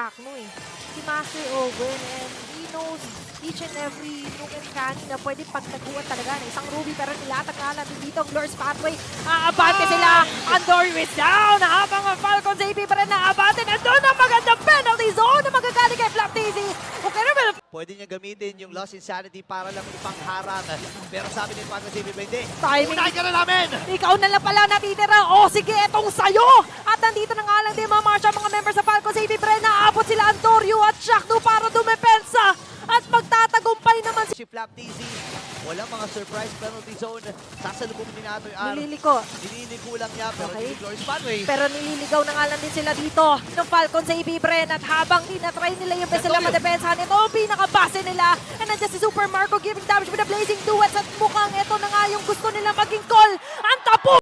Akno eh. Si Master Owen, and he knows each and every nook and cranny na pwede pagtaguan talaga ng isang Ruby, pero nilatag nga natin dito ang Glorious Pathway. Aabante sila! Andor is down! Habang ang Falcons AP pa rin naabante, na doon ang magandang penalty zone na magagaling kay Flapdaisy. Okay naman. Pwede niya gamitin yung Lost Insanity para lang ipangharang. Pero sabi ni Falcons AP, hindi. Timing. Unahin ka na namin! Ikaw na lang pala natitira. O sige, etong sayo! At nandito na nga lang din mga Marsha, mga members sa Falcons AP pa rin. Naabot sila Antorio at Shakdu para dumepensa. At magtatagumpay naman Si Flapdaisy, walang mga surprise penalty zone. Sasalubong din natin yung araw. Nililiko. Nililiko lang niya, pero Okay. yung Glorious Pathway. Pero nililigaw na nga lang din sila dito ng Falcons sa Ibibren, at habang tinatry nila yung best sila madepensahan, ito ang pinakabase nila. And nandiyan si Super Marco giving damage with a blazing duets, at mukhang ito na nga yung gusto nila maging call. Ang tapo!